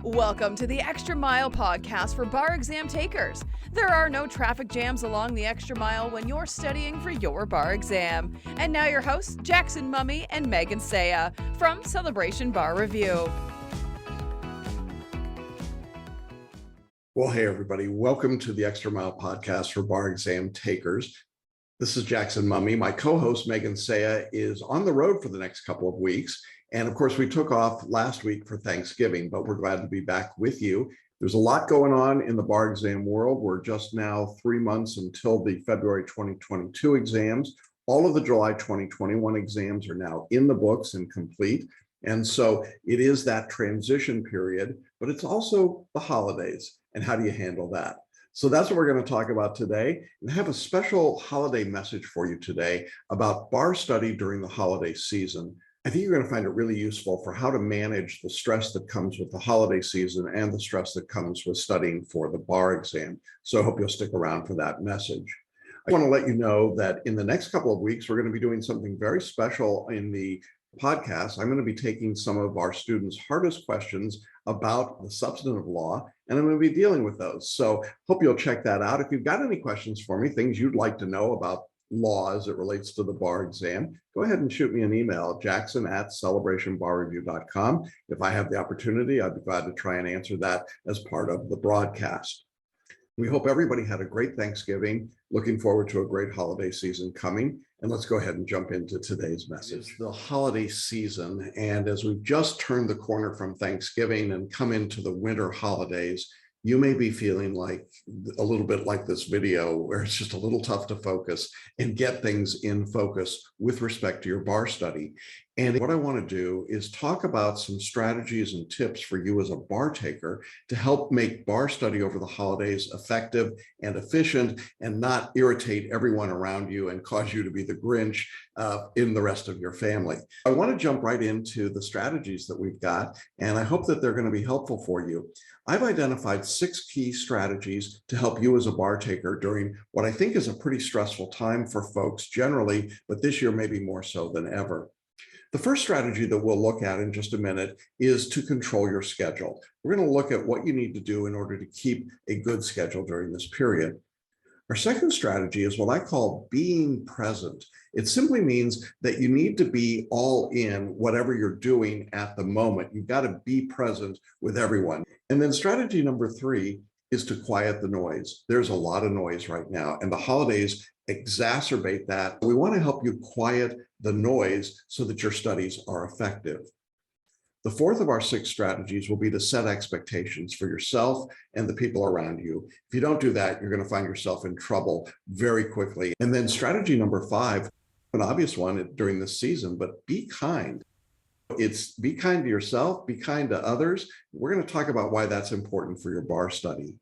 Welcome to the Extra Mile podcast for bar exam takers. There are no traffic jams along the extra mile when you're studying for your bar exam. And now your hosts, Jackson Mumey and Megan Saya from Celebration Bar Review. Well, hey, everybody. Welcome to the Extra Mile podcast for bar exam takers. This is Jackson Mumey. My co-host, Megan Saya, is on the road for the next couple of weeks. And of course, we took off last week for Thanksgiving, but we're glad to be back with you. There's a lot going on in the bar exam world. We're just now 3 months until the February 2022 exams. All of the July 2021 exams are now in the books and complete. And so it is that transition period, but it's also the holidays. And how do you handle that? So that's what we're going to talk about today, and have a special holiday message for you today about bar study during the holiday season. I think you're going to find it really useful for how to manage the stress that comes with the holiday season and the stress that comes with studying for the bar exam. So I hope you'll stick around for that message. I want to let you know that in the next couple of weeks, we're going to be doing something very special in the podcast. I'm going to be taking some of our students' hardest questions about the substantive law, and I'm going to be dealing with those. So hope you'll check that out. If you've got any questions for me, things you'd like to know about law as it relates to the bar exam, go ahead and shoot me an email, jackson@celebrationbarreview.com. If I have the opportunity, I'd be glad to try and answer that as part of the broadcast. We hope everybody had a great Thanksgiving. Looking forward to a great holiday season coming. And let's go ahead and jump into today's message. The holiday season, and as we've just turned the corner from Thanksgiving and come into the winter holidays, you may be feeling like a little bit like this video where it's just a little tough to focus and get things in focus with respect to your bar study. And what I want to do is talk about some strategies and tips for you as a bar taker to help make bar study over the holidays effective and efficient and not irritate everyone around you and cause you to be the Grinch in the rest of your family. I want to jump right into the strategies that we've got, and I hope that they're going to be helpful for you. I've identified 6 key strategies to help you as a bar taker during what I think is a pretty stressful time for folks generally, but this year maybe more so than ever. The first strategy that we'll look at in just a minute is to control your schedule. We're going to look at what you need to do in order to keep a good schedule during this period. Our second strategy is what I call being present. It simply means that you need to be all in whatever you're doing at the moment. You've got to be present with everyone. And then strategy number 3 is to quiet the noise. There's a lot of noise right now, and the holidays exacerbate that. We want to help you quiet the noise so that your studies are effective. The fourth of our 6 strategies will be to set expectations for yourself and the people around you. If you don't do that, you're going to find yourself in trouble very quickly. And then strategy number 5, an obvious one during this season, but be kind. It's be kind to yourself, be kind to others. We're going to talk about why that's important for your bar study.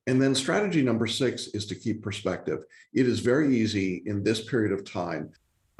And then strategy number 6 is to keep perspective. It is very easy in this period of time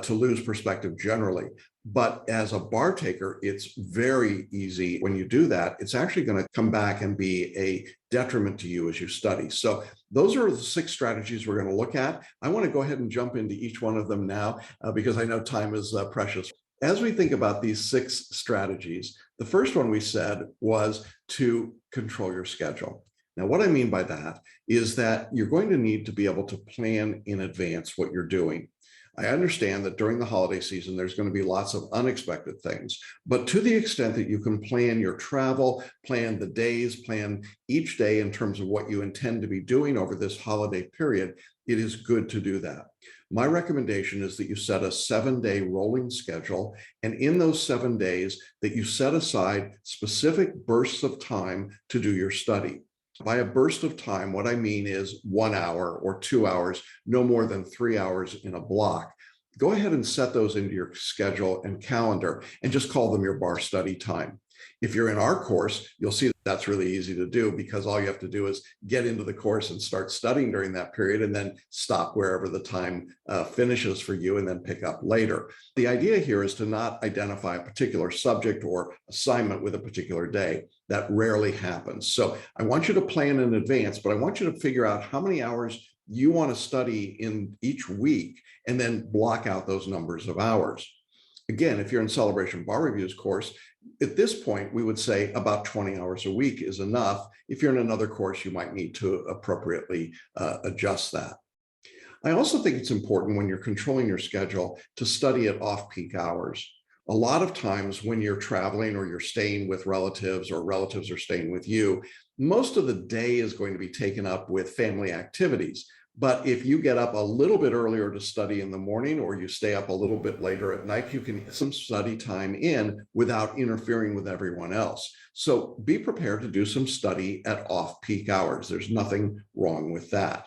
to lose perspective generally, but as a bar taker, it's very easy when you do that. It's actually going to come back and be a detriment to you as you study. So those are the 6 strategies we're going to look at. I want to go ahead and jump into each one of them now because I know time is precious. As we think about these 6 strategies, the first one we said was to control your schedule. Now, what I mean by that is that you're going to need to be able to plan in advance what you're doing. I understand that during the holiday season, there's going to be lots of unexpected things, but to the extent that you can plan your travel, plan the days, plan each day in terms of what you intend to be doing over this holiday period, it is good to do that. My recommendation is that you set a 7-day rolling schedule, and in those 7 days that you set aside specific bursts of time to do your study. By a burst of time, what I mean is 1 hour or 2 hours, no more than 3 hours in a block. Go ahead and set those into your schedule and calendar and just call them your bar study time. If you're in our course, you'll see that that's really easy to do because all you have to do is get into the course and start studying during that period and then stop wherever the time finishes for you and then pick up later. The idea here is to not identify a particular subject or assignment with a particular day. That rarely happens. So I want you to plan in advance, but I want you to figure out how many hours you want to study in each week and then block out those numbers of hours. Again, if you're in Celebration Bar Reviews course, at this point, we would say about 20 hours a week is enough. If you're in another course, you might need to appropriately adjust that. I also think it's important when you're controlling your schedule to study at off-peak hours. A lot of times when you're traveling or you're staying with relatives or relatives are staying with you, most of the day is going to be taken up with family activities. But if you get up a little bit earlier to study in the morning, or you stay up a little bit later at night, you can get some study time in without interfering with everyone else. So be prepared to do some study at off-peak hours. There's nothing wrong with that.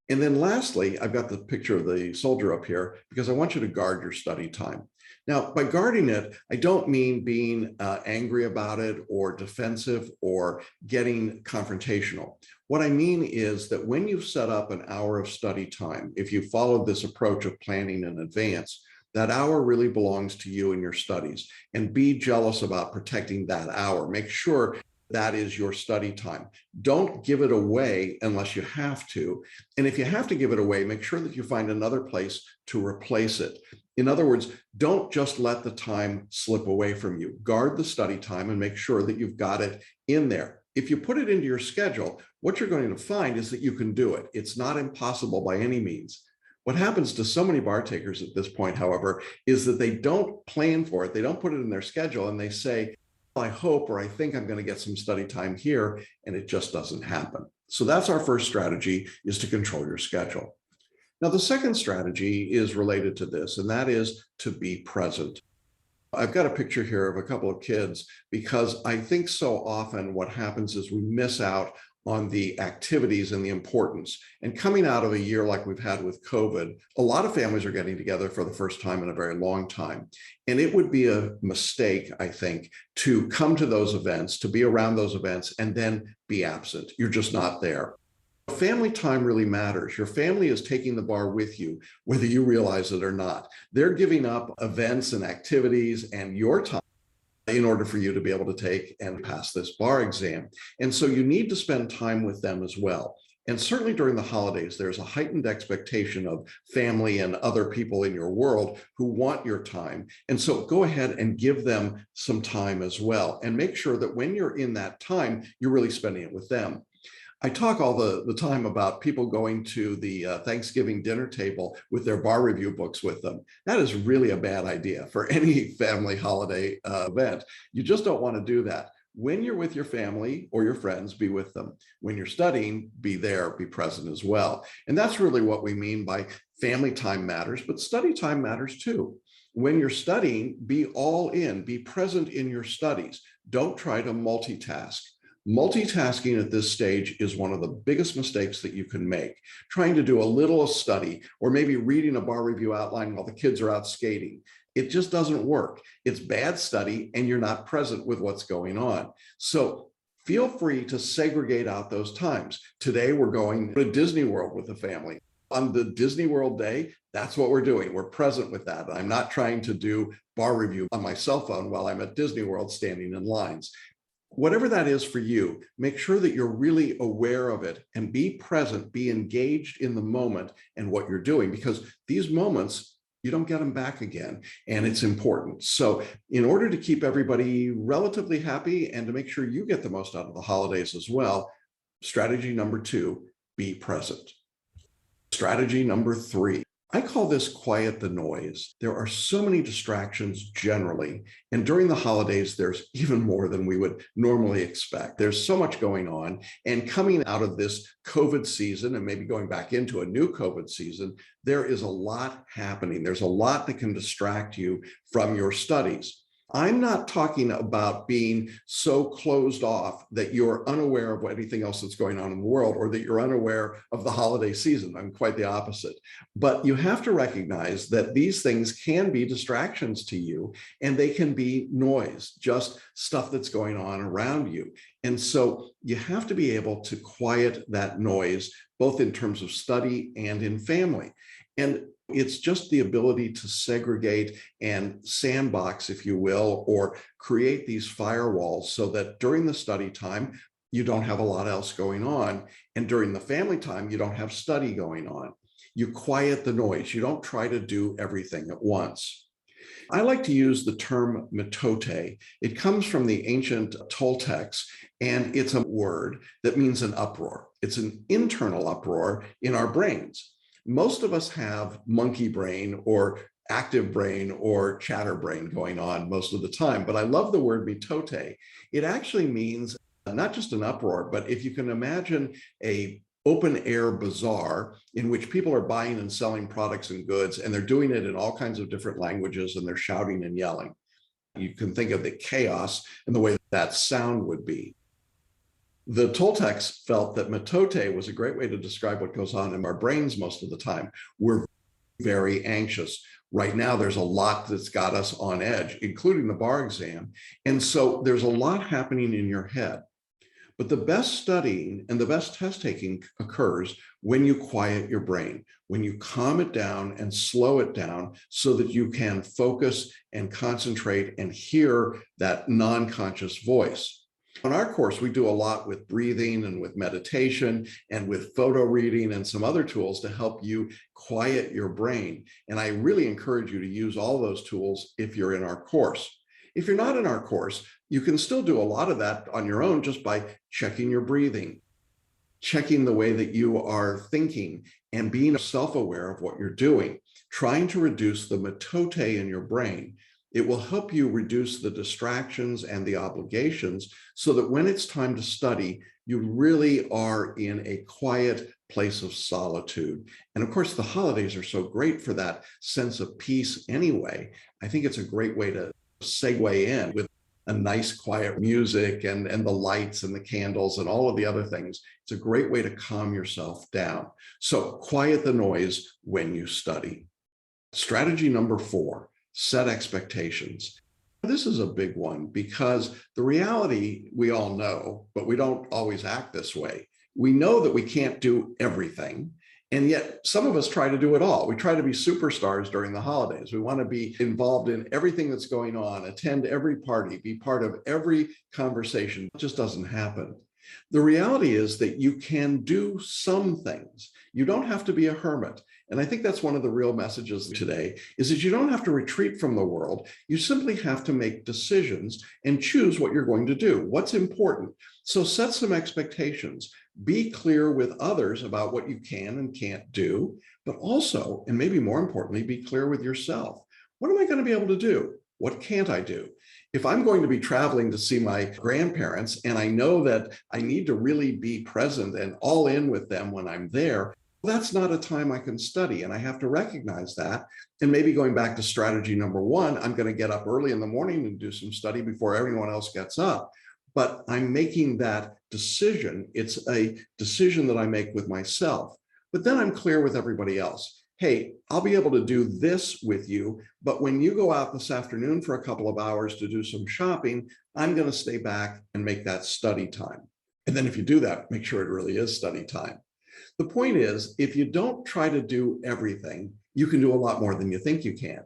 And then lastly, I've got the picture of the soldier up here because I want you to guard your study time. Now, by guarding it, I don't mean being angry about it or defensive or getting confrontational. What I mean is that when you've set up an hour of study time, if you followed this approach of planning in advance, that hour really belongs to you and your studies. And be jealous about protecting that hour. Make sure that is your study time. Don't give it away unless you have to. And if you have to give it away, make sure that you find another place to replace it. In other words, don't just let the time slip away from you. Guard the study time and make sure that you've got it in there. If you put it into your schedule, what you're going to find is that you can do it. It's not impossible by any means. What happens to so many bar takers at this point, however, is that they don't plan for it. They don't put it in their schedule and they say, I hope, or I think I'm going to get some study time here, and it just doesn't happen. So that's our first strategy, is to control your schedule. Now, the second strategy is related to this, and that is to be present. I've got a picture here of a couple of kids because I think so often what happens is we miss out on the activities and the importance. And coming out of a year like we've had with COVID, a lot of families are getting together for the first time in a very long time. And it would be a mistake, I think, to come to those events, to be around those events, and then be absent. You're just not there. Family time really matters. Your family is taking the bar with you, whether you realize it or not. They're giving up events and activities and your time in order for you to be able to take and pass this bar exam. And so you need to spend time with them as well. And certainly during the holidays, there's a heightened expectation of family and other people in your world who want your time. And so go ahead and give them some time as well. And make sure that when you're in that time, you're really spending it with them. I talk all the time about people going to the Thanksgiving dinner table with their bar review books with them. That is really a bad idea for any family holiday event. You just don't want to do that. When you're with your family or your friends, be with them. When you're studying, be there, be present as well. And that's really what we mean by family time matters, but study time matters too. When you're studying, be all in, be present in your studies. Don't try to multitask. Multitasking at this stage is one of the biggest mistakes that you can make. Trying to do a little study or maybe reading a bar review outline while the kids are out skating. It just doesn't work. It's bad study and you're not present with what's going on. So feel free to segregate out those times. Today we're going to Disney World with the family. On the Disney World day, that's what we're doing. We're present with that. I'm not trying to do bar review on my cell phone while I'm at Disney World standing in lines. Whatever that is for you, make sure that you're really aware of it and be present, be engaged in the moment and what you're doing, because these moments, you don't get them back again, and it's important. So in order to keep everybody relatively happy and to make sure you get the most out of the holidays as well, strategy number 2, be present. Strategy number 3, I call this quiet the noise. There are so many distractions generally, and during the holidays, there's even more than we would normally expect. There's so much going on, and coming out of this COVID season and maybe going back into a new COVID season, there is a lot happening. There's a lot that can distract you from your studies. I'm not talking about being so closed off that you're unaware of anything else that's going on in the world or that you're unaware of the holiday season. I'm quite the opposite. But you have to recognize that these things can be distractions to you and they can be noise, just stuff that's going on around you. And so you have to be able to quiet that noise, both in terms of study and in family. And it's just the ability to segregate and sandbox, if you will, or create these firewalls so that during the study time, you don't have a lot else going on. And during the family time, you don't have study going on. You quiet the noise. You don't try to do everything at once. I like to use the term metote. It comes from the ancient Toltecs, and it's a word that means an uproar. It's an internal uproar in our brains. Most of us have monkey brain or active brain or chatter brain going on most of the time, but I love the word metote. It actually means not just an uproar, but if you can imagine a open air bazaar in which people are buying and selling products and goods, and they're doing it in all kinds of different languages, and they're shouting and yelling. You can think of the chaos and the way that sound would be. The Toltecs felt that metote was a great way to describe what goes on in our brains most of the time. We're very anxious. Right now, there's a lot that's got us on edge, including the bar exam. And so there's a lot happening in your head. But the best studying and the best test taking occurs when you quiet your brain, when you calm it down and slow it down so that you can focus and concentrate and hear that non-conscious voice. On our course, we do a lot with breathing and with meditation and with photo reading and some other tools to help you quiet your brain. And I really encourage you to use all those tools if you're in our course. If you're not in our course, you can still do a lot of that on your own just by checking your breathing, checking the way that you are thinking, and being self-aware of what you're doing, trying to reduce the metote in your brain. It will help you reduce the distractions and the obligations so that when it's time to study, you really are in a quiet place of solitude. And of course, the holidays are so great for that sense of peace anyway. I think it's a great way to segue in with a nice quiet music and the lights and the candles and all of the other things. It's a great way to calm yourself down. So quiet the noise when you study. Strategy number 4, set expectations. This is a big one because the reality we all know, but we don't always act this way. We know that we can't do everything. And yet some of us try to do it all. We try to be superstars during the holidays. We want to be involved in everything that's going on, attend every party, be part of every conversation. It just doesn't happen. The reality is that you can do some things. You don't have to be a hermit. And I think that's one of the real messages today is that you don't have to retreat from the world. You simply have to make decisions and choose what you're going to do, what's important. So set some expectations. Be clear with others about what you can and can't do, but also, and maybe more importantly, be clear with yourself. What am I going to be able to do? What can't I do? If I'm going to be traveling to see my grandparents and I know that I need to really be present and all in with them when I'm there, that's not a time I can study, and I have to recognize that. And maybe going back to strategy number 1, I'm going to get up early in the morning and do some study before everyone else gets up. But I'm making that decision. It's a decision that I make with myself. But then I'm clear with everybody else. Hey, I'll be able to do this with you, but when you go out this afternoon for a couple of hours to do some shopping, I'm going to stay back and make that study time. And then if you do that, make sure it really is study time. The point is, if you don't try to do everything, you can do a lot more than you think you can.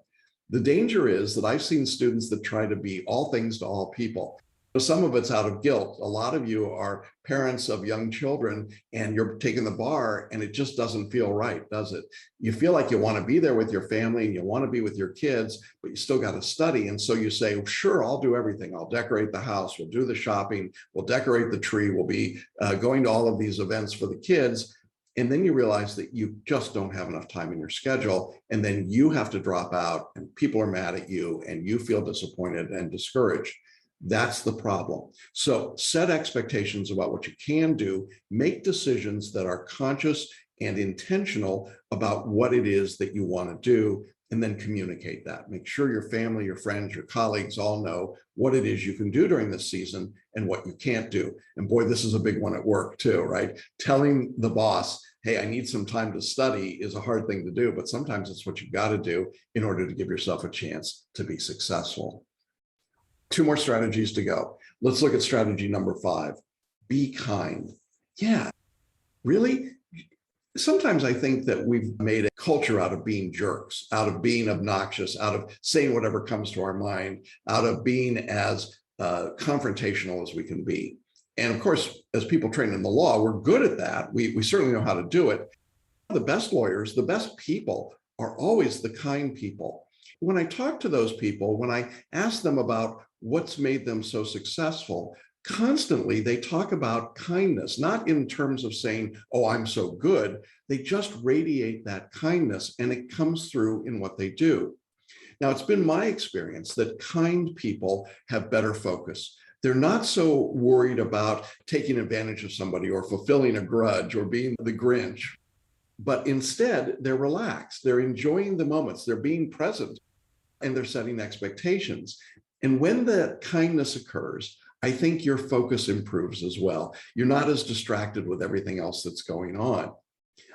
The danger is that I've seen students that try to be all things to all people. Some of it's out of guilt. A lot of you are parents of young children and you're taking the bar and it just doesn't feel right, does it? You feel like you want to be there with your family and you want to be with your kids, but you still got to study. And so you say, well, sure, I'll do everything. I'll decorate the house. We'll do the shopping. We'll decorate the tree. We'll be going to all of these events for the kids. And then you realize that you just don't have enough time in your schedule. And then you have to drop out and people are mad at you and you feel disappointed and discouraged. That's the problem. So set expectations about what you can do, make decisions that are conscious and intentional about what it is that you want to do, and then communicate that. Make sure your family, your friends, your colleagues all know what it is you can do during this season and what you can't do. And boy, this is a big one at work too, right? Telling the boss, hey, I need some time to study is a hard thing to do, but sometimes it's what you got to do in order to give yourself a chance to be successful. 2 more strategies to go. Let's look at strategy number 5. Be kind. Yeah, really? Sometimes I think that we've made a culture out of being jerks, out of being obnoxious, out of saying whatever comes to our mind, out of being as confrontational as we can be. And of course, as people trained in the law, we're good at that. We certainly know how to do it. The best lawyers, the best people are always the kind people. when I talk to those people, when I ask them about what's made them so successful, constantly they talk about kindness, not in terms of saying, oh, I'm so good. They just radiate that kindness, and it comes through in what they do. Now, it's been my experience that kind people have better focus. They're not so worried about taking advantage of somebody or fulfilling a grudge or being the Grinch, but instead they're relaxed. They're enjoying the moments. They're being present, and they're setting expectations. And when that kindness occurs, I think your focus improves as well. You're not as distracted with everything else that's going on.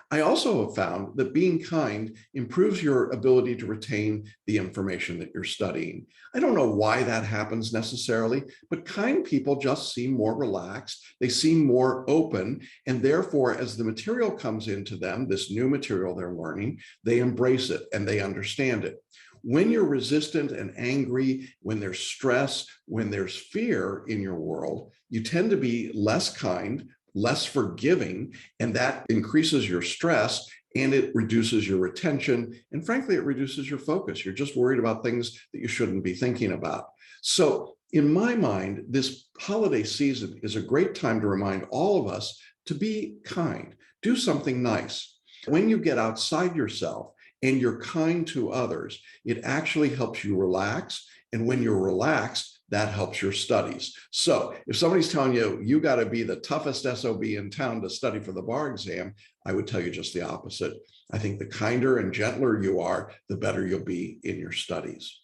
I also have found that being kind improves your ability to retain the information that you're studying. I don't know why that happens necessarily, but kind people just seem more relaxed. They seem more open. And therefore, as the material comes into them, this new material they're learning, they embrace it and they understand it. When you're resistant and angry, when there's stress, when there's fear in your world, you tend to be less kind, less forgiving, and that increases your stress and it reduces your retention. And frankly, it reduces your focus. You're just worried about things that you shouldn't be thinking about. So in my mind, this holiday season is a great time to remind all of us to be kind, do something nice. When you get outside yourself and you're kind to others, it actually helps you relax. And when you're relaxed, that helps your studies. So if somebody's telling you, you got to be the toughest SOB in town to study for the bar exam, I would tell you just the opposite. I think the kinder and gentler you are, the better you'll be in your studies.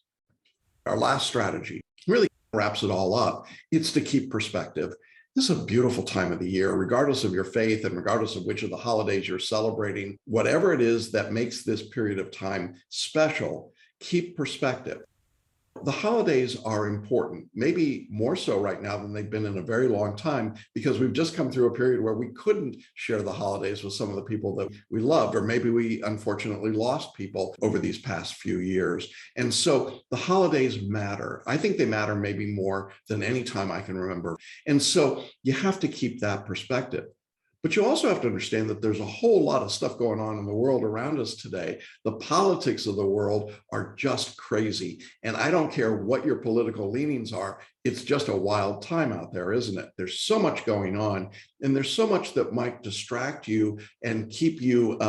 Our last strategy really wraps it all up. It's to keep perspective. This is a beautiful time of the year, regardless of your faith and regardless of which of the holidays you're celebrating, whatever it is that makes this period of time special, keep perspective. The holidays are important, maybe more so right now than they've been in a very long time, because we've just come through a period where we couldn't share the holidays with some of the people that we loved, or maybe we unfortunately lost people over these past few years. And so the holidays matter. I think they matter maybe more than any time I can remember. And so you have to keep that perspective. But you also have to understand that there's a whole lot of stuff going on in the world around us today. The politics of the world are just crazy. And I don't care what your political leanings are. It's just a wild time out there, isn't it? There's so much going on, and there's so much that might distract you and keep you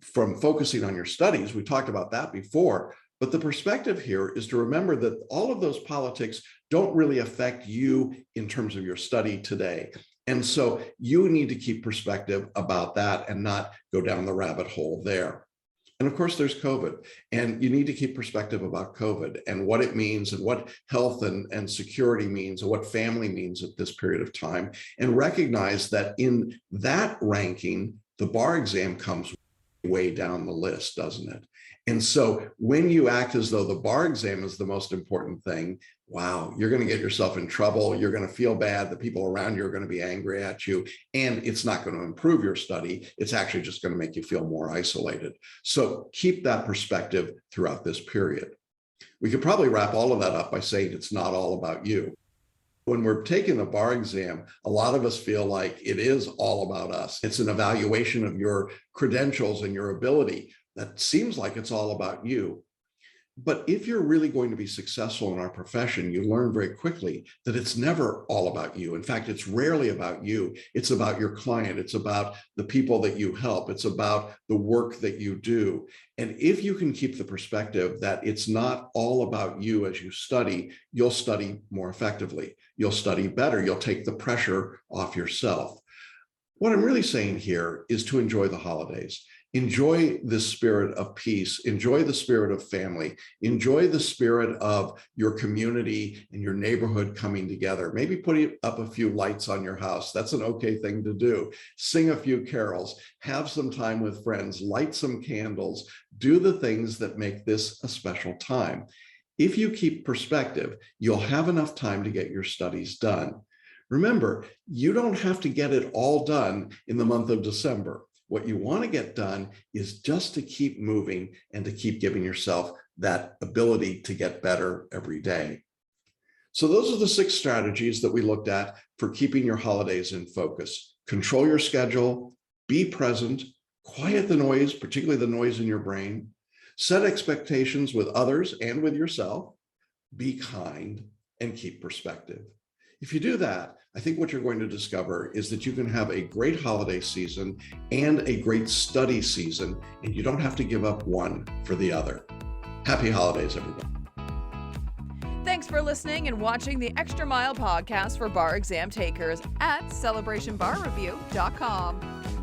from focusing on your studies. We talked about that before. But the perspective here is to remember that all of those politics don't really affect you in terms of your study today. And so you need to keep perspective about that and not go down the rabbit hole there. And of course, there's COVID, and you need to keep perspective about COVID and what it means and what health and security means and what family means at this period of time, and recognize that in that ranking, the bar exam comes way down the list, doesn't it? And so when you act as though the bar exam is the most important thing, wow, you're going to get yourself in trouble. You're going to feel bad. The people around you are going to be angry at you, and it's not going to improve your study. It's actually just going to make you feel more isolated. So keep that perspective throughout this period. We could probably wrap all of that up by saying it's not all about you. When we're taking the bar exam, a lot of us feel like it is all about us. It's an evaluation of your credentials and your ability. That seems like it's all about you. But if you're really going to be successful in our profession, you learn very quickly that it's never all about you. In fact, it's rarely about you. It's about your client. It's about the people that you help. It's about the work that you do. And if you can keep the perspective that it's not all about you as you study, you'll study more effectively. You'll study better. You'll take the pressure off yourself. What I'm really saying here is to enjoy the holidays. Enjoy the spirit of peace, enjoy the spirit of family, enjoy the spirit of your community and your neighborhood coming together. Maybe put up a few lights on your house. That's an okay thing to do. Sing a few carols, have some time with friends, light some candles, do the things that make this a special time. If you keep perspective, you'll have enough time to get your studies done. Remember, you don't have to get it all done in the month of December. What you want to get done is just to keep moving and to keep giving yourself that ability to get better every day. So those are the 6 strategies that we looked at for keeping your holidays in focus. Control your schedule, be present, quiet the noise, particularly the noise in your brain, Set expectations with others and with yourself. Be kind and keep perspective. If you do that, I think what you're going to discover is that you can have a great holiday season and a great study season, and you don't have to give up one for the other. Happy holidays, everyone. Thanks for listening and watching the Extra Mile podcast for bar exam takers at celebrationbarreview.com.